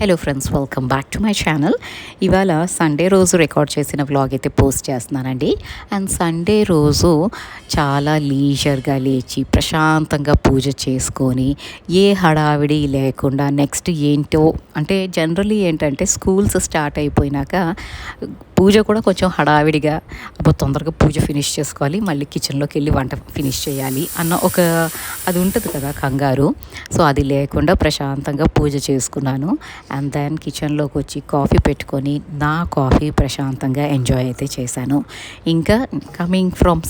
Hello friends, welcome back to my channel. ఇవాళ Sunday రోజు record చేసిన వ్లాగ్ అయితే పోస్ట్ చేస్తున్నానండి. అండ్ సండే రోజు చాలా లీజర్గా లేచి ప్రశాంతంగా పూజ చేసుకొని ఏ హడావిడి లేకుండా నెక్స్ట్ ఏంటో అంటే జనరల్లీ ఏంటంటే స్కూల్స్ స్టార్ట్ అయిపోయినాక పూజ కూడా కొంచెం హడావిడిగా అప్పుడు తొందరగా పూజ ఫినిష్ చేసుకోవాలి, మళ్ళీ కిచెన్లోకి వెళ్ళి వంట ఫినిష్ చేయాలి అన్న ఒక అది ఉంటుంది కదా కంగారు. సో అది లేకుండా ప్రశాంతంగా పూజ చేసుకున్నాను. అండ్ దెన్ కిచెన్లోకి వచ్చి కాఫీ పెట్టుకొని నా కాఫీ ప్రశాంతంగా ఎంజాయ్ అయితే చేశాను. ఇంకా coming from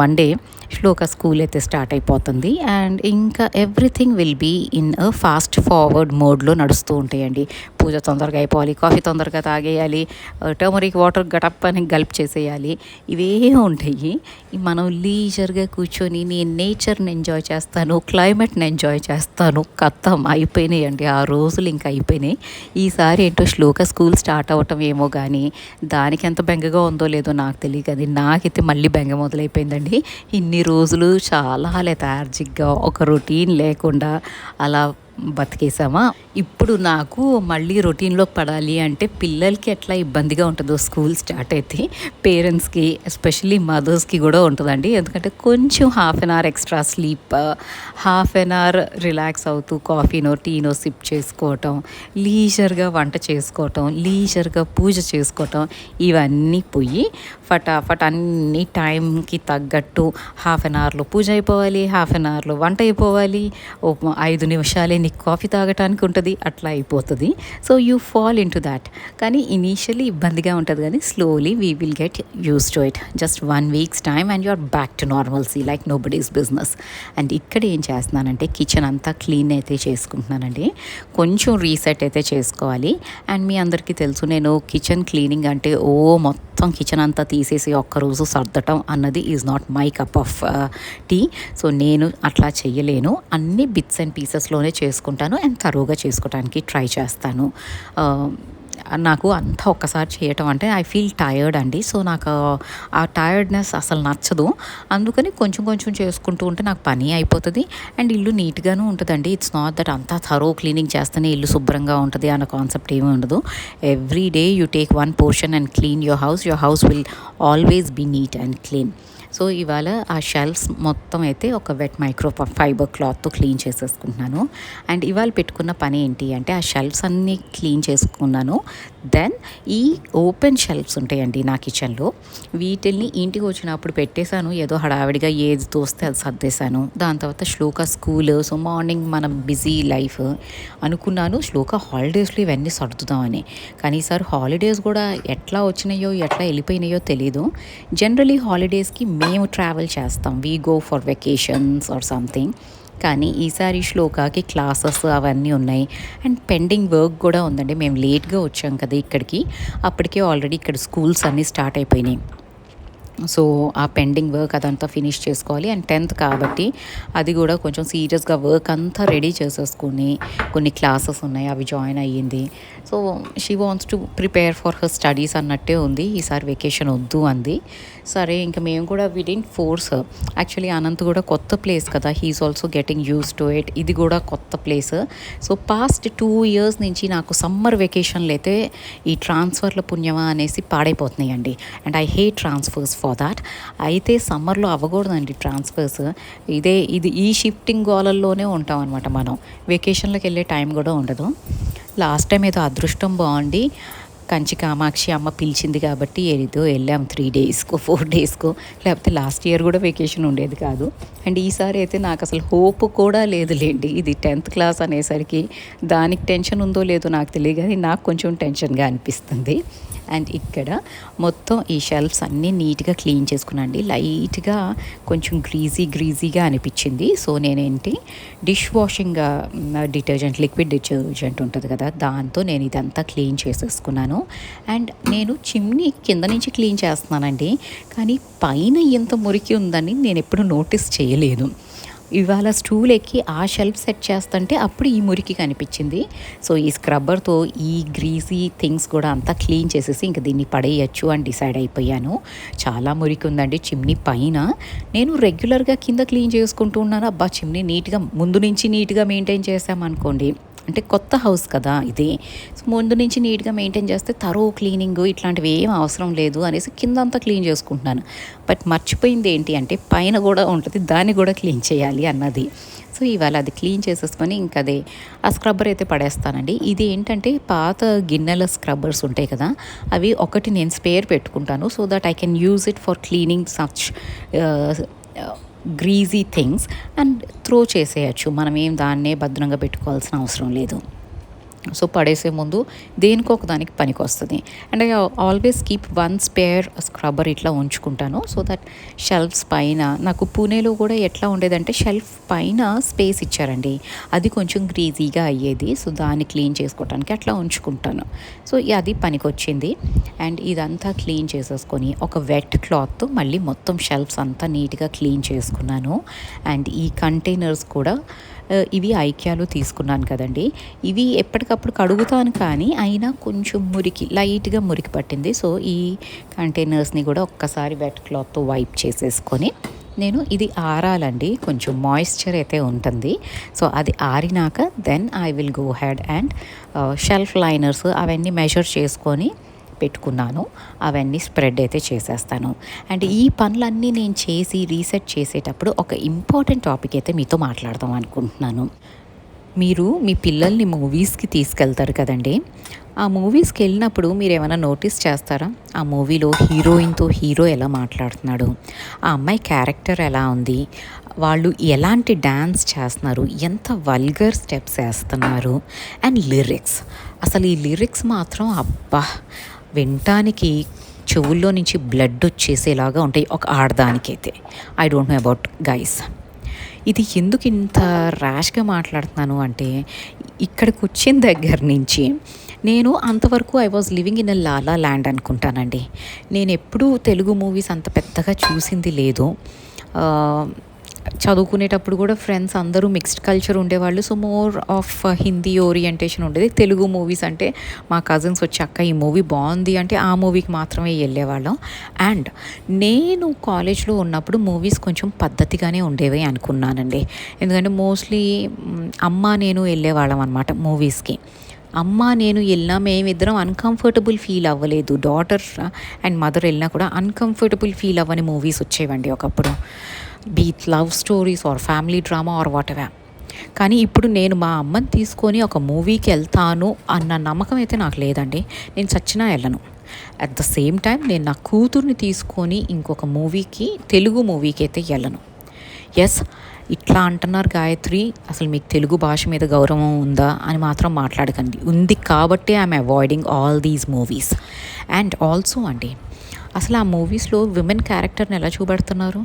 Monday Shloka school అయితే స్టార్ట్ అయిపోతుంది. అండ్ ఇంకా everything will be in a fast forward మోడ్లో నడుస్తూ ఉంటాయండి. పూజ తొందరగా అయిపోవాలి, కాఫీ తొందరగా తాగేయాలి, టర్మరిక్ వాటర్ గటప్ అని గల్ప్ చేసేయాలి, ఇవే ఉంటాయి. మనం లీజర్గా కూర్చొని నేను నేచర్ని ఎంజాయ్ చేస్తాను, క్లైమేట్ని ఎంజాయ్ చేస్తాను. కథం అయిపోయినాయండి, ఆ రోజులు ఇంకా అయిపోయినాయి. ఈసారి ఏంటో శ్లోక స్కూల్ స్టార్ట్ అవ్వటం ఏమో కానీ దానికి ఎంత బెంగగా ఉందో లేదో నాకు తెలియదు, కానీ నాకైతే మళ్ళీ బెంగ మొదలైపోయిందండి. ఇన్ని రోజులు చాలా లెథార్జిక్గా ఒక రొటీన్ లేకుండా అలా బతికేసామా. ఇప్పుడు నాకు మళ్ళీ రొటీన్లోకి పడాలి అంటే పిల్లలకి ఎట్లా ఇబ్బందిగా ఉంటుందో స్కూల్ స్టార్ట్ అయితే పేరెంట్స్కి ఎస్పెషల్లీ మదర్స్కి కూడా ఉంటుందండి. ఎందుకంటే కొంచెం half an hour extra sleep, half an hour relax అవుతూ కాఫీనో టీనో సిప్ చేసుకోవటం, లీజర్గా వంట చేసుకోవటం, లీజర్గా పూజ చేసుకోవటం, ఇవన్నీ పోయి ఫటాఫట్ అన్ని టైంకి తగ్గట్టు హాఫ్ అన్ అవర్లో పూజ అయిపోవాలి, హాఫ్ అన్ అవర్లో వంట అయిపోవాలి, 5 నిమిషాలే నీకు కాఫీ తాగటానికి ఉంటుంది, అట్లా అయిపోతుంది. So you fall into that. కానీ ఇనీషియల్లీ ఇబ్బందిగా ఉంటుంది, కానీ slowly we will get used to it. Just 1 weeks time and you are back to normalcy like nobody's business. అండ్ ఇక్కడ ఏం చేస్తున్నానంటే కిచెన్ అంతా క్లీన్ అయితే చేసుకుంటున్నానండి. కొంచెం రీసెట్ అయితే చేసుకోవాలి. అండ్ మీ అందరికీ తెలుసు, నేను కిచెన్ క్లీనింగ్ అంటే మొత్తం కిచెన్ అంతా తీసేసి ఒక్కరోజు సర్దటం అన్నది is not my cup of tea. So నేను అట్లా చెయ్యలేను, అన్ని బిట్స్ అండ్ పీసెస్లోనే చేసుకుంటాను అండ్ తరువుగా చేసుకోవడానికి ట్రై చేస్తాను. నాకు అంతా ఒక్కసారి చేయటం అంటే ఐ ఫీల్ టయర్డ్ అండి. సో నాకు ఆ టయర్డ్నెస్ అసలు నచ్చదు. అందుకని కొంచెం కొంచెం చేసుకుంటూ ఉంటే నాకు పని అయిపోతుంది అండ్ ఇల్లు నీట్గాను ఉంటుందండి. ఇట్స్ నాట్ దట్ అంతా థరో క్లీనింగ్ చేస్తేనే ఇల్లు శుభ్రంగా ఉంటుంది అన్న కాన్సెప్ట్ ఏమీ ఉండదు. Every day you take 1 portion and clean your house will always be neat and clean. So ఇవాళ ఆ షెల్ఫ్స్ మొత్తం అయితే ఒక వెట్ మైక్రో ఫైబర్ క్లాత్తో క్లీన్ చేసేసుకుంటున్నాను. అండ్ ఇవాళ పెట్టుకున్న పని ఏంటి అంటే ఆ షెల్ఫ్స్ అన్నీ క్లీన్ చేసుకున్నాను. దెన్ ఈ ఓపెన్ షెల్ఫ్స్ ఉంటాయండి నా కిచెన్లో, వీటిల్ని ఇంటికి వచ్చినప్పుడు పెట్టేశాను. ఏదో హడావిడిగా ఏది తోస్తే అది సర్దేశాను. దాని తర్వాత శ్లోక స్కూల్, సో మార్నింగ్ మనం బిజీ లైఫ్ అనుకున్నాను శ్లోక హాలిడేస్లో ఇవన్నీ సర్దుదామని. కానీ ఈసారి హాలిడేస్ కూడా ఎట్లా వచ్చినాయో ఎట్లా వెళ్ళిపోయినాయో తెలీదు. జనరలీ హాలిడేస్కి మేము ట్రావెల్ చేస్తాం, we go for vacations or something. కానీ ఈసారి శ్లోకాకి క్లాసెస్ అవన్నీ ఉన్నాయి అండ్ పెండింగ్ వర్క్ కూడా ఉందండి. మేము లేట్గా వచ్చాం కదా ఇక్కడికి, అప్పటికే ఆల్రెడీ ఇక్కడ స్కూల్స్ అన్నీ స్టార్ట్ అయిపోయినాయి. సో ఆ పెండింగ్ వర్క్ అదంతా ఫినిష్ చేసుకోవాలి. అండ్ 10th కాబట్టి అది కూడా కొంచెం సీరియస్గా వర్క్ అంతా రెడీ చేసేసుకుని కొన్ని క్లాసెస్ ఉన్నాయి అవి జాయిన్ అయ్యింది. So she wants to prepare for her studies అన్నట్టే ఉంది. ఈసారి వెకేషన్ వద్దు అంది. సరే ఇంకా మేము కూడా we didn't force. Actually Anant కూడా కొత్త ప్లేస్ కదా, he's also getting used to it. ఇది కూడా కొత్త ప్లేస్. సో పాస్ట్ 2 years నుంచి నాకు సమ్మర్ వెకేషన్లు అయితే ఈ ట్రాన్స్ఫర్ల పుణ్యమా అనేసి పాడైపోతున్నాయండి. And I hate transfers for that. అయితే సమ్మర్లో అవ్వకూడదండి ట్రాన్స్ఫర్స్. ఈ షిఫ్టింగ్ గోలల్లోనే ఉంటాం అనమాట మనం. వెకేషన్లకు వెళ్ళే టైం కూడా ఉండదు. లాస్ట్ టైం ఏదో అదృష్టం బాగుండి కంచి కామాక్షి అమ్మ పిలిచింది కాబట్టి ఏదో వెళ్ళాం 3 daysకో 4 daysకో, లేకపోతే లాస్ట్ ఇయర్ కూడా వెకేషన్ ఉండేది కాదు. అండ్ ఈసారి అయితే నాకు అసలు హోప్ కూడా లేదులేండి. ఇది 10th క్లాస్ అనేసరికి దానికి టెన్షన్ ఉందో లేదో నాకు తెలియదు, కానీ నాకు కొంచెం టెన్షన్గా అనిపిస్తుంది. అండ్ ఇక్కడ మొత్తం ఈ షెల్ఫ్స్ అన్నీ నీట్గా క్లీన్ చేసుకున్నాండి. లైట్గా కొంచెం గ్రీజీగా అనిపించింది. సో నేనేంటి dish washing detergent, liquid detergent ఉంటుంది కదా, దాంతో నేను ఇదంతా క్లీన్ చేసేసుకున్నాను. అండ్ నేను చిమ్నీ కింద నుంచి క్లీన్ చేస్తున్నానండి, కానీ పైన ఎంత మురికి ఉందని నేను ఎప్పుడు నోటీస్ చేయలేదు. ఇవాళ స్టూల్ ఎక్కి ఆ షెల్ఫ్ సెట్ చేస్తుంటే అప్పుడు ఈ మురికి కనిపించింది. సో ఈ స్క్రబ్బర్తో ఈ గ్రీజీ థింగ్స్ కూడా అంతా క్లీన్ చేసేసి ఇంక దీన్ని పడేయచ్చు అని డిసైడ్ అయిపోయాను. చాలా మురికి ఉందండి చిమ్నీ పైన. నేను రెగ్యులర్గా కింద క్లీన్ చేసుకుంటూ ఉన్నాను. అబ్బా చిమ్నీ నీట్గా ముందు నుంచి నీట్గా మెయింటైన్ చేసామనుకోండి అంటే కొత్త హౌస్ కదా ఇది. సో ముందు నుంచి నీట్గా మెయింటైన్ చేస్తే తరో క్లీనింగ్ ఇట్లాంటివి ఏం అవసరం లేదు అనేసి కిందంతా క్లీన్ చేసుకుంటున్నాను. బట్ మర్చిపోయింది ఏంటి అంటే పైన కూడా ఉంటుంది, దాన్ని కూడా క్లీన్ చేయాలి అన్నది. సో ఇవాళ అది క్లీన్ చేసేసుకొని ఇంకా అదే ఆ స్క్రబ్బర్ అయితే పడేస్తానండి. ఇది ఏంటంటే పాత గిన్నెల స్క్రబ్బర్స్ ఉంటాయి కదా, అవి ఒకటి నేను స్పేర్ పెట్టుకుంటాను so that I can use it for cleaning such greasy things and throw చేసేయచ్చు. మనం ఏం దాన్నే భద్రంగా పెట్టుకోవాల్సిన అవసరం లేదు. సో పడేసే ముందు దేనికో ఒక దానికి పనికి వస్తుంది. And I always keep one spare scrubber ఇట్లా ఉంచుకుంటాను సో దట్ షెల్ఫ్స్ పైన నాకు పూణేలో కూడా ఎట్లా ఉండేదంటే షెల్ఫ్ పైన స్పేస్ ఇచ్చారండి, అది కొంచెం గ్రీజీగా అయ్యేది. సో దాన్ని క్లీన్ చేసుకోవటానికి అట్లా ఉంచుకుంటాను. సో అది పనికి వచ్చింది. అండ్ ఇదంతా క్లీన్ చేసేసుకొని ఒక వెట్ క్లాత్తో మళ్ళీ మొత్తం షెల్ఫ్స్ అంతా నీట్గా క్లీన్ చేసుకున్నాను. అండ్ ఈ కంటైనర్స్ కూడా ఇవి ఐక్యాలో తీసుకున్నాను కదండి, ఇవి ఎప్పటికప్పుడు కడుగుతాను కానీ అయినా కొంచెం లైట్గా మురికి పట్టింది. సో ఈ కంటైనర్స్ని కూడా ఒక్కసారి వెట్ క్లాత్తో వైప్ చేసేసుకొని నేను ఇది ఆరాలండి, కొంచెం మాయిశ్చర్ అయితే ఉంటుంది. సో అది ఆరినాక then I will go ahead and shelf liners అవన్నీ మెజర్ చేసుకొని పెట్టుకున్నాను, అవన్నీ స్ప్రెడ్ అయితే చేసేస్తాను. అండ్ ఈ పనులన్నీ నేను చేసి రీసెట్ చేసేటప్పుడు ఒక ఇంపార్టెంట్ టాపిక్ అయితే మీతో మాట్లాడదాం అనుకుంటున్నాను. మీరు మీ పిల్లల్ని మూవీస్కి తీసుకెళ్తారు కదండి, ఆ మూవీస్కి వెళ్ళినప్పుడు మీరు ఏమైనా నోటీస్ చేస్తారా? ఆ మూవీలో హీరోయిన్తో హీరో ఎలా మాట్లాడుతున్నాడు, ఆ అమ్మాయి క్యారెక్టర్ ఎలా ఉంది, వాళ్ళు ఎలాంటి డ్యాన్స్ చేస్తున్నారు, ఎంత వల్గర్ స్టెప్స్ వేస్తున్నారు, అండ్ లిరిక్స్. అసలు ఈ లిరిక్స్ మాత్రం అబ్బా వినటానికి చెవుల్లో నుంచి బ్లడ్ వచ్చేసేలాగా ఉంటాయి ఒక ఆడదానికైతే. I don't know about guys. ఇది ఎందుకు ఇంత ర్యాష్గా మాట్లాడుతున్నాను అంటే ఇక్కడికి వచ్చిన దగ్గర నుంచి నేను అంతవరకు I was living in a La La Land అనుకుంటానండి. నేను ఎప్పుడూ తెలుగు మూవీస్ అంత పెద్దగా చూసింది లేదు. చదువుకునేటప్పుడు కూడా ఫ్రెండ్స్ అందరూ మిక్స్డ్ కల్చర్ ఉండేవాళ్ళు. So more of Hindi orientation ఉండేది. తెలుగు మూవీస్ అంటే మా కజిన్స్ వచ్చి అక్క ఈ మూవీ బాగుంది అంటే ఆ మూవీకి మాత్రమే వెళ్ళేవాళ్ళం. అండ్ నేను కాలేజ్లో ఉన్నప్పుడు మూవీస్ కొంచెం పద్ధతిగానే ఉండేవి అనుకున్నానండి. ఎందుకంటే మోస్ట్లీ అమ్మ నేను వెళ్ళేవాళ్ళం అనమాట మూవీస్కి. అమ్మ నేను వెళ్ళినా మేమిద్దరం అన్కంఫర్టబుల్ ఫీల్ అవ్వలేదు. డాటర్ అండ్ మదర్ వెళ్ళినా కూడా అన్కంఫర్టబుల్ ఫీల్ అవ్వని మూవీస్ వచ్చేవండి ఒకప్పుడు, be it love stories or family drama or whatever. కానీ ఇప్పుడు నేను మా అమ్మని తీసుకొని ఒక మూవీకి వెళ్తాను అన్న నమ్మకం అయితే నాకు లేదండి. నేను చచ్చినా వెళ్ళను. అట్ ద సేమ్ టైం నేను నా కూతుర్ని తీసుకొని ఇంకొక మూవీకి, తెలుగు మూవీకి అయితే వెళ్ళను. ఎస్, ఇట్లా అంటున్నారు గాయత్రి, అసలు మీకు తెలుగు భాష మీద గౌరవం ఉందా అని మాత్రం మాట్లాడకండి. ఉంది కాబట్టి I'm avoiding all these movies. And also అండి, అసలు ఆ మూవీస్లో విమెన్ క్యారెక్టర్ని ఎలా చూపెడుతున్నారు?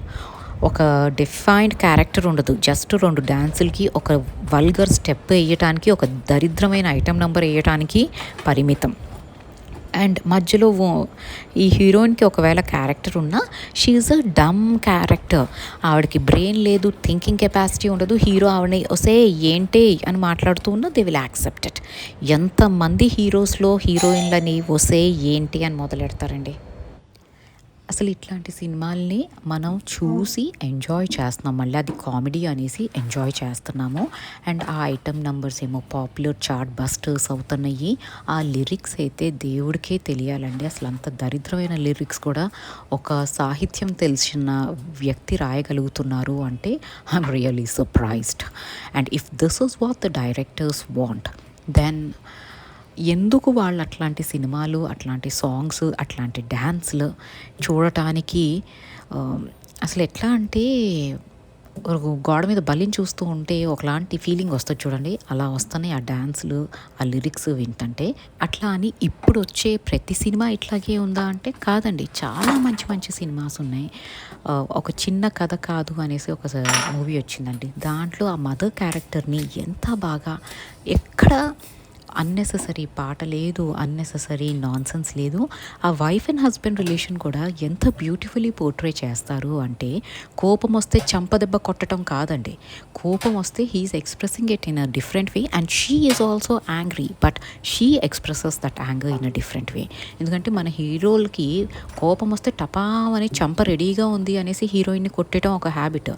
ఒక డిఫైన్డ్ క్యారెక్టర్ ఉండదు, జస్ట్ 2 డ్యాన్సులకి ఒక వల్గర్ స్టెప్ వేయటానికి, ఒక దరిద్రమైన ఐటెం నెంబర్ వేయటానికి పరిమితం. అండ్ మధ్యలో ఈ హీరోయిన్కి ఒకవేళ క్యారెక్టర్ ఉన్నా షీఈజ్ అ డమ్ క్యారెక్టర్. ఆవిడకి బ్రెయిన్ లేదు, థింకింగ్ కెపాసిటీ ఉండదు. హీరో ఆవిడని ఒసే ఏంటే అని మాట్లాడుతూ ఉన్నా దే విల్ యాక్సెప్ట్ ఇట్. ఎంతమంది హీరోస్లో హీరోయిన్లని ఒసే ఏంటి అని మొదలెడతారండి. అసలు ఇట్లాంటి సినిమాల్ని మనం చూసి ఎంజాయ్ చేస్తున్నాం, మళ్ళీ అది కామెడీ అనేసి ఎంజాయ్ చేస్తున్నాము. అండ్ ఆ ఐటమ్ నెంబర్స్ ఏమో పాపులర్ చార్ట్ బస్టర్స్ అవుతున్నాయి. ఆ లిరిక్స్ అయితే దేవుడికే తెలియాలండి. అసలు అంత దరిద్రమైన లిరిక్స్ కూడా ఒక సాహిత్యం తెలిసిన వ్యక్తి రాయగలుగుతున్నారు అంటే I'm really surprised. And if this is what the directors want, then ఎందుకు వాళ్ళు అట్లాంటి సినిమాలు, అట్లాంటి సాంగ్స్, అట్లాంటి డ్యాన్స్లు చూడటానికి అసలు ఎట్లా అంటే గోడ మీద బలిని చూస్తూ ఉంటే ఒకలాంటి ఫీలింగ్ వస్తుంది చూడండి, అలా వస్తున్నాయి ఆ డ్యాన్స్లు, ఆ లిరిక్స్ వింటుంటే. అట్లా అని ఇప్పుడు వచ్చే ప్రతి సినిమా ఇట్లాగే ఉందా అంటే కాదండి, చాలా మంచి మంచి సినిమాస్ ఉన్నాయి. ఒక చిన్న కథ కాదు అనేసి ఒక మూవీ వచ్చిందండి. దాంట్లో ఆ మదర్ క్యారెక్టర్ని ఎంత బాగా, ఎక్కడ అన్నెసెసరీ పాట లేదు, అన్నెసెసరీ నాన్సెన్స్ లేదు. ఆ వైఫ్ అండ్ హస్బెండ్ రిలేషన్ కూడా ఎంత బ్యూటిఫుల్లీ పోర్ట్రే చేస్తారు అంటే, కోపం వస్తే చంపదెబ్బ కొట్టడం కాదండి. కోపం వస్తే he's expressing it in a different way and she is also angry, but she expresses that anger in a different way. ఎందుకంటే మన హీరోలకి కోపం వస్తే టపామని చంప రెడీగా ఉంది అనేసి హీరోయిన్ని కొట్టడం ఒక హ్యాబిట్.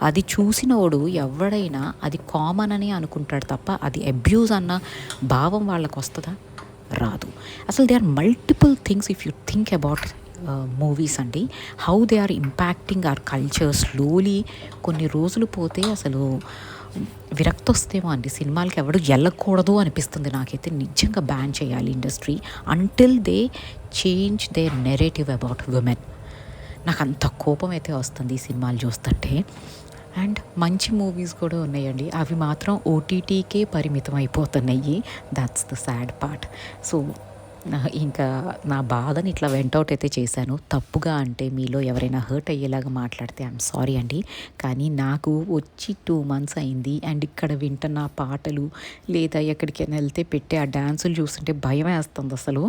అది చూసినోడు ఎవడైనా అది కామన్ అని అనుకుంటాడు తప్ప అది అబ్యూజ్ అన్న భావం వాళ్ళకు వస్తుందా? రాదు. అసలు they are multiple things if you think about movies అండి, how they are impacting our culture slowly. కొన్ని రోజులు పోతే అసలు విరక్తి వస్తేమో అండి, సినిమాలకి ఎవడు వెళ్ళకూడదు అనిపిస్తుంది నాకైతే. నిజంగా బ్యాన్ చేయాలి industry until they change their narrative about women. నాకు అంత కోపం అయితే వస్తుంది ఈ సినిమాలు చూస్తుంటే. అండ్ మంచి మూవీస్ కూడా ఉన్నాయండి, అవి మాత్రం ఓటీటీకే పరిమితం అయిపోతున్నాయి. That's the sad part. So ఇంకా నా బాధని ఇట్లా వెంటౌట్ అయితే చేశాను. తప్పుగా అంటే మీలో ఎవరైనా హర్ట్ అయ్యేలాగా మాట్లాడితే ఐఎమ్ సారీ అండి. కానీ నాకు వచ్చి 2 months అయింది అండ్ ఇక్కడ వింటున్న పాటలు లేదా ఎక్కడికైనా వెళ్తే పెట్టే ఆ డ్యాన్సులు చూస్తుంటే భయం వేస్తుంది అసలు.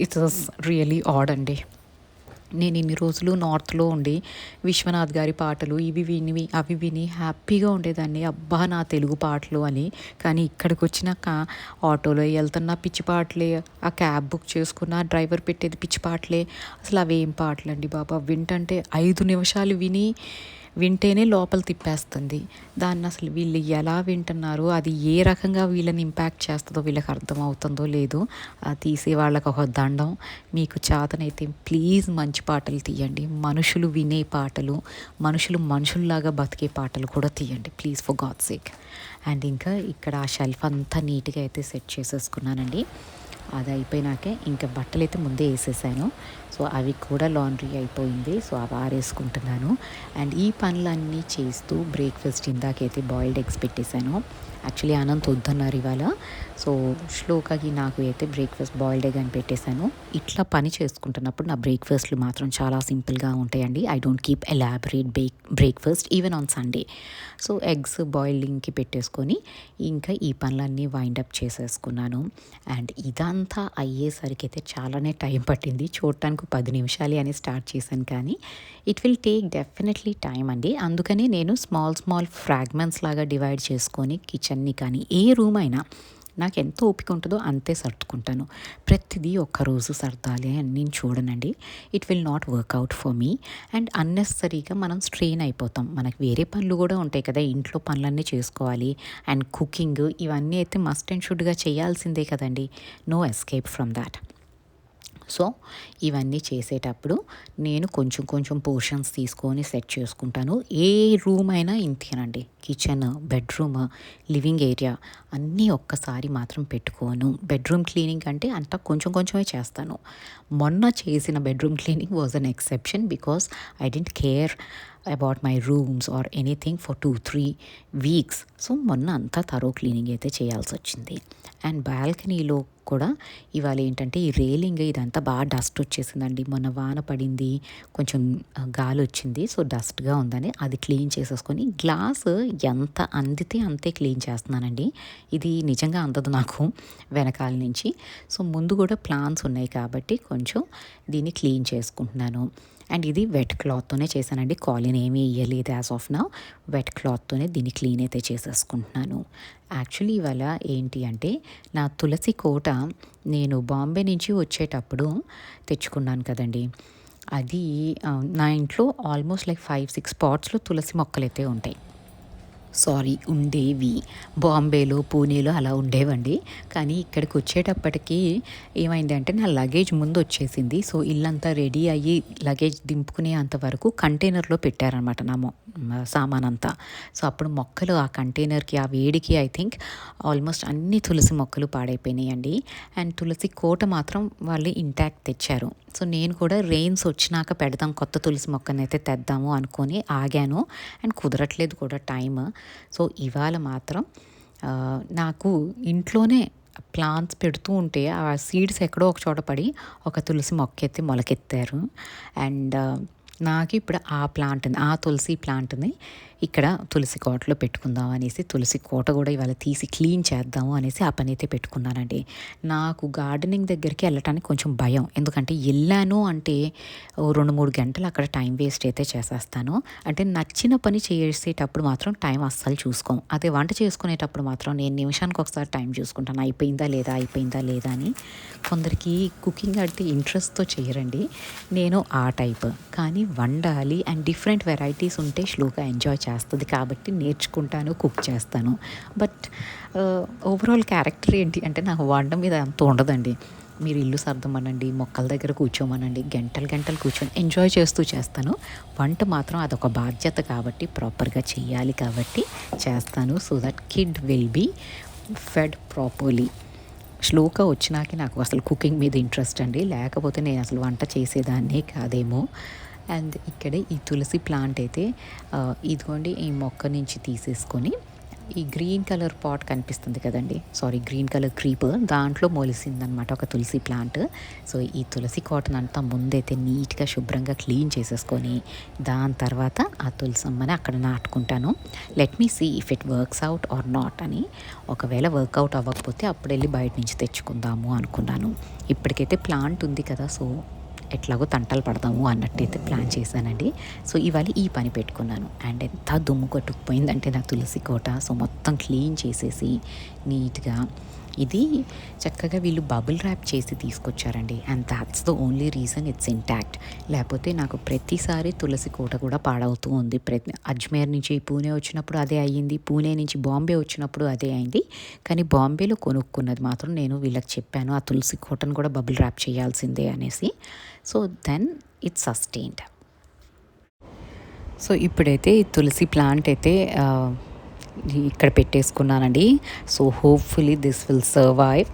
ఇట్స్ రియలీ ఆడ్ అండి. నేను ఇన్ని రోజులు నార్త్లో ఉండి విశ్వనాథ్ గారి పాటలు ఇవి విని అవి విని హ్యాపీగా ఉండేదాన్ని, అబ్బా నా తెలుగు పాటలు అని. కానీ ఇక్కడికి వచ్చినాక ఆటోలో వెళ్తున్న పిచ్చి పాటలే, ఆ క్యాబ్ బుక్ చేసుకున్న డ్రైవర్ పెట్టేది పిచ్చి పాటలే. అసలు అవేం పాటలు అండి బాబా, వింటంటే 5 నిమిషాలు వింటేనే లోపల తిప్పేస్తుంది. దాన్ని అసలు వీళ్ళు ఎలా వింటున్నారు, అది ఏ రకంగా వీళ్ళని ఇంపాక్ట్ చేస్తుందో వీళ్ళకి అర్థమవుతుందో లేదో. తీసే వాళ్ళకి ఒక దండం. మీకు చేతనైతే ప్లీజ్ మంచి పాటలు తీయండి, మనుషులు వినే పాటలు, మనుషుల్లాగా బతికే పాటలు కూడా తీయండి please, for God's sake. And ఇంకా ఇక్కడ ఆ షెల్ఫ్ అంతా నీట్గా అయితే సెట్ చేసేసుకున్నానండి. అది అయిపోయినాకే ఇంకా బట్టలు అయితే ముందే వేసేసాను. సో అవి కూడా లాండ్రీ అయిపోయింది. సో అవి ఆరేసుకుంటున్నాను. అండ్ ఈ పనులన్నీ చేస్తూ బ్రేక్ఫాస్ట్ ఇందాకైతే బాయిల్డ్ ఎగ్స్ పెట్టేశాను. యాక్చువల్లీ అనంత్ వద్దన్నారు ఇవాళ. సో శ్లోకకి నాకు అయితే బ్రేక్ఫాస్ట్ బాయిల్డ్ ఎగ్ అని పెట్టేశాను. ఇట్లా పని చేసుకుంటున్నప్పుడు నా బ్రేక్ఫాస్ట్లు మాత్రం చాలా సింపుల్గా ఉంటాయండి. I don't keep elaborate breakfast even on Sunday. So eggs బాయిలింగ్కి పెట్టేసుకొని ఇంకా ఈ పనులన్నీ వైండప్ చేసేసుకున్నాను. అండ్ ఇదంతా అయ్యేసరికి అయితే చాలానే టైం పట్టింది. చూడటానికి 10 నిమిషాలే అని స్టార్ట్ చేశాను, కానీ it will take definitely time అండి. అందుకని నేను స్మాల్ ఫ్రాగ్మెంట్స్ లాగా డివైడ్ చేసుకొని కిచెన్ని కానీ ఏ రూమ్ అయినా నాకు ఎంత ఓపిక ఉంటుందో అంతే సర్దుకుంటాను. ప్రతిదీ ఒక్కరోజు సర్దాలి అని నేను చూడనండి. It will not work out for me. And అన్నెసరీగా మనం స్ట్రెయిన్ అయిపోతాం. మనకు వేరే పనులు కూడా ఉంటాయి కదా, ఇంట్లో పనులన్నీ చేసుకోవాలి. అండ్ కుకింగ్ ఇవన్నీ అయితే మస్ట్ అండ్ షుడ్గా చేయాల్సిందే కదండి. No escape from that. So ఇవన్నీ చేసేటప్పుడు నేను కొంచెం పోర్షన్స్ తీసుకొని సెట్ చేసుకుంటాను. ఏ రూమ్ అయినా ఇంతేనండి, కిచెన్, బెడ్రూమ్, లివింగ్ ఏరియా అన్నీ ఒక్కసారి మాత్రం పెట్టుకోను. బెడ్రూమ్ క్లీనింగ్ అంటే అంతా కొంచెమే చేస్తాను. మొన్న చేసిన bedroom cleaning was an exception because I don't care about my rooms or anything for 2-3 weeks. So మొన్న అంతా థరో క్లీనింగ్ అయితే చేయాల్సి వచ్చింది. అండ్ బాల్కనీలో కూడా ఇవాళ ఏంటంటే ఈ రేలింగ్ ఇదంతా బాగా డస్ట్ వచ్చేసిందండి. మొన్న వాన పడింది, కొంచెం గాలి వచ్చింది, సో డస్ట్గా ఉందని అది క్లీన్ చేసేసుకొని గ్లాస్ ఎంత అందితే అంతే క్లీన్ చేస్తున్నానండి. ఇది నిజంగా అందదు నాకు వెనకాల నుంచి. సో ముందు కూడా ప్లాన్స్ ఉన్నాయి కాబట్టి కొంచెం దీన్ని క్లీన్ చేసుకుంటున్నాను. అండ్ ఇది వెట్ క్లాత్తోనే చేశానండి, కాలిన్ ఏమీ ఇయ్యలేదు యాజ్ ఆఫ్ నౌ. వెట్ క్లాత్తోనే దీన్ని క్లీన్ అయితే చేసేసుకుంటున్నాను. యాక్చువల్లీ ఇవాళ ఏంటి అంటే నా తులసి కోట నేను బాంబే నుంచి వచ్చేటప్పుడు తెచ్చుకున్నాను కదండి. అది నా ఇంట్లో ఆల్మోస్ట్ లైక్ 5-6 potsలో తులసి మొక్కలైతే ఉంటాయి. ఉండేవి. బాంబేలో, పూణేలో అలా ఉండేవండి. కానీ ఇక్కడికి వచ్చేటప్పటికి ఏమైంది అంటే నా లగేజ్ ముందు వచ్చేసింది. సో ఇల్లంతా రెడీ అయ్యి లగేజ్ దింపుకునే అంతవరకు కంటైనర్లో పెట్టారనమాట నా సామాన్ అంతా. సో అప్పుడు మొక్కలు ఆ కంటైనర్కి ఆ వేడికి ఐ థింక్ ఆల్మోస్ట్ అన్ని తులసి మొక్కలు పాడైపోయినాయండి. అండ్ తులసి కోట మాత్రం వాళ్ళు ఇంటాక్ట్ తెచ్చారు. సో నేను కూడా రెయిన్స్ వచ్చినాక పెడదాం, కొత్త తులసి మొక్కనైతే తెద్దాము అనుకొని ఆగాను. అండ్ కుదరట్లేదు కూడా టైమ్. సో ఇవాళ మాత్రం నాకు ఇంట్లోనే ప్లాంట్స్ పెడుతూ ఉంటే ఆ సీడ్స్ ఎక్కడో ఒక చోట పడి ఒక తులసి మొక్క అయితే మొలకెత్తారు. అండ్ నాకు ఇప్పుడు ఆ తులసి ప్లాంట్ని ఇక్కడ తులసి కోటలో పెట్టుకుందాం అనేసి తులసి కోట కూడా ఇవాళ తీసి క్లీన్ చేద్దాము అనేసి ఆ పని అయితే పెట్టుకున్నానండి. నాకు గార్డెనింగ్ దగ్గరికి వెళ్ళటానికి కొంచెం భయం, ఎందుకంటే వెళ్ళాను అంటే 2-3 గంటలు అక్కడ టైం వేస్ట్ అయితే చేసేస్తాను. అంటే నచ్చిన పని చేసేటప్పుడు మాత్రం టైం అస్సలు చూసుకోం. అదే వంట చేసుకునేటప్పుడు మాత్రం నేను నిమిషానికి ఒకసారి టైం చూసుకుంటాను, అయిపోయిందా లేదా అని. కొందరికి కుకింగ్ అంటే ఇంట్రెస్ట్తో చేయరండి, నేను ఆ టైప్. కానీ వండాలి అండ్ డిఫరెంట్ వెరైటీస్ ఉంటే శ్లోక ఎంజాయ్ చేస్తుంది కాబట్టి నేర్చుకుంటాను, కుక్ చేస్తాను. బట్ ఓవరాల్ క్యారెక్టర్ ఏంటి అంటే నాకు వంట మీద అంత ఉండదండి. మీరు ఇల్లు సర్దమనండి, మొక్కల దగ్గర కూర్చోమనండి, గంటలు కూర్చొని ఎంజాయ్ చేస్తూ చేస్తాను. వంట మాత్రం అదొక బాధ్యత కాబట్టి ప్రాపర్గా చేయాలి కాబట్టి చేస్తాను. So that kid will be fed properly. Shloka వచ్చినాక నాకు అసలు కుకింగ్ మీద ఇంట్రెస్ట్ అండి, లేకపోతే నేను అసలు వంట చేసేదాన్నే కాదేమో. అండ్ ఇక్కడ ఈ తులసి ప్లాంట్ అయితే ఇదిగోండి ఈ మొక్క నుంచి తీసేసుకొని ఈ గ్రీన్ కలర్ పాట్ కనిపిస్తుంది కదండి, గ్రీన్ కలర్ క్రీపర్, దాంట్లో మొలిసిందనమాట ఒక తులసి ప్లాంట్. సో ఈ తులసి కాటన్ అంతా ముందైతే నీట్గా శుభ్రంగా క్లీన్ చేసేసుకొని దాని తర్వాత ఆ తులసమ్మని అక్కడ నాటుకుంటాను. Let me see if it works out or not అని. ఒకవేళ వర్కౌట్ అవ్వకపోతే అప్పుడు వెళ్ళి బయట నుంచి తెచ్చుకుందాము అనుకున్నాను. ఇప్పటికైతే ప్లాంట్ ఉంది కదా, సో ఎట్లాగో తంటలు పడదాము అన్నట్టయితే ప్లాన్ చేశానండి. సో ఇవాళ ఈ పని పెట్టుకున్నాను. అండ్ ఎంత దుమ్ము కొట్టుకుపోయిందంటే నా తులసి కోట. సో మొత్తం క్లీన్ చేసేసి నీట్గా ఇది చక్కగా వీళ్ళు బబుల్ ర్యాప్ చేసి తీసుకొచ్చారండి. And that's the only reason it's intact. లేకపోతే నాకు ప్రతిసారి తులసి కోట కూడా పాడవుతూ ఉంది. అజ్మేర్ నుంచి పూణే వచ్చినప్పుడు అదే అయ్యింది, పూణే నుంచి బాంబే వచ్చినప్పుడు అదే అయింది. కానీ బాంబేలో కొనుక్కున్నది మాత్రం నేను వీళ్ళకి చెప్పాను ఆ తులసి కోటను కూడా బబుల్ ర్యాప్ చేయాల్సిందే అనేసి. So then it's sustained. So ఇప్పుడైతే ఈ తులసి ప్లాంట్ అయితే ఇక్కడ పెట్టేసుకున్నానండి. So hopefully this will survive.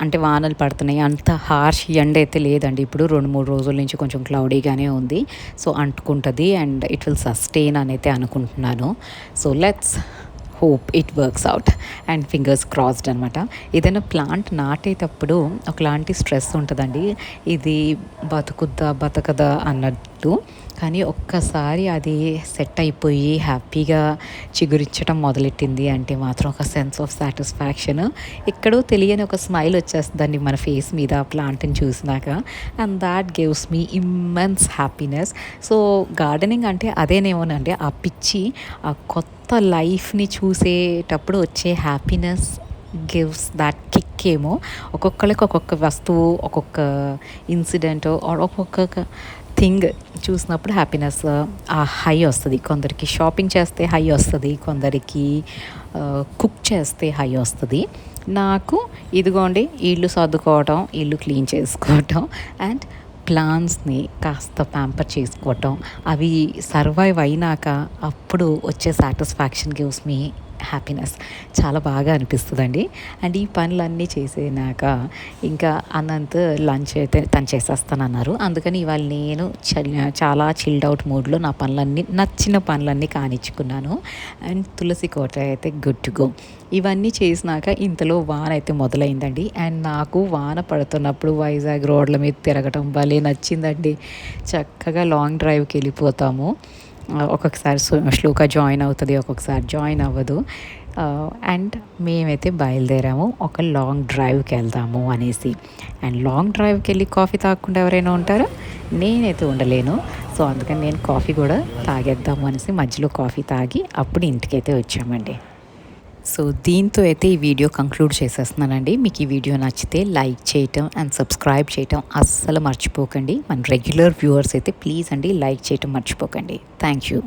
అంటే వానలు పడుతున్నాయి, అంత హార్ష్ ఎండ అయితే లేదండి. ఇప్పుడు 2-3 రోజుల నుంచి కొంచెం క్లౌడీగానే ఉంది. సో అంటుకుంటుంది అండ్ ఇట్ విల్ సస్టైన్ అని అయితే అనుకుంటున్నాను. So let's hope it works out and fingers crossed అనమాట. ఏదైనా ప్లాంట్ నాటేటప్పుడు ఒకలాంటి స్ట్రెస్ ఉంటుందండి, ఇది బతకదా అన్నట్టు. కానీ ఒక్కసారి అది సెట్ అయిపోయి హ్యాపీగా చిగురించడం మొదలెట్టింది అంటే మాత్రం ఒక సెన్స్ ఆఫ్ సాటిస్ఫాక్షన్, ఎక్కడో తెలియని ఒక స్మైల్ వచ్చేస్తుందండి మన ఫేస్ మీద ఆ ప్లాంట్ని చూసినాక. And that gives me immense happiness. So gardening అంటే అదేనేమోనండి, ఆ పిచ్చి, ఆ కొత్త లైఫ్ని చూసేటప్పుడు వచ్చే హ్యాపీనెస్ గివ్స్ దాట్ కిక్ ఏమో. ఒక్కొక్కరికి ఒక్కొక్క వస్తువు, ఒక్కొక్క ఇన్సిడెంట్, ఒక్కొక్క థింగ్ చూసినప్పుడు హ్యాపీనెస్, ఆ హై వస్తుంది. కొందరికి షాపింగ్ చేస్తే హై వస్తుంది, కొందరికి కుక్ చేస్తే హై వస్తుంది. నాకు ఇదిగోండి ఇల్లు సర్దుకోవటం, ఇల్లు క్లీన్ చేసుకోవటం అండ్ ప్లాంట్స్ని కాస్త ప్యాంపర్ చేసుకోవటం, అవి సర్వైవ్ అయినాక అప్పుడు వచ్చే సాటిస్ఫాక్షన్ గివ్స్ మీ హ్యాపీనెస్. చాలా బాగా అనిపిస్తుందండి. అండ్ ఈ పనులన్నీ చేసినాక ఇంకా అనంత్ లంచ్ అయితే తను చేసేస్తానన్నారు. అందుకని ఇవాళ నేను చాలా చిల్డ్ అవుట్ మూడ్లో నా పనులన్నీ, నచ్చిన పనులన్నీ కానిచ్చుకున్నాను. అండ్ తులసి కోట అయితే గుడ్ టు గో. ఇవన్నీ చేసినాక ఇంతలో వాన అయితే మొదలైందండి. అండ్ నాకు వాన పడుతున్నప్పుడు వైజాగ్ రోడ్ల మీద తిరగటం భలే నచ్చిందండి. చక్కగా లాంగ్ డ్రైవ్కి వెళ్ళిపోతాము. ఒక్కొక్కసారి శ్లోక జాయిన్ అవుతుంది, ఒక్కొక్కసారి జాయిన్ అవ్వదు. అండ్ మేమైతే బయలుదేరాము ఒక లాంగ్ డ్రైవ్కి వెళ్దాము అనేసి. అండ్ లాంగ్ డ్రైవ్కి వెళ్ళి కాఫీ తాగకుండా ఎవరైనా ఉంటారా? నేనైతే ఉండలేను. సో అందుకని నేను కాఫీ కూడా తాగేద్దాము అనేసి మధ్యలో కాఫీ తాగి అప్పుడు ఇంటికైతే వచ్చామండి. సో దీంతో అయితే ఈ వీడియో కంక్లూడ్ చేసేస్తున్నానండి. మీకు ఈ వీడియో నచ్చితే లైక్ చేయటం అండ్ సబ్స్క్రైబ్ చేయటం అస్సలు మర్చిపోకండి. మన రెగ్యులర్ వ్యూవర్స్ అయితే ప్లీజ్ అండి లైక్ చేయటం మర్చిపోకండి. Thank you.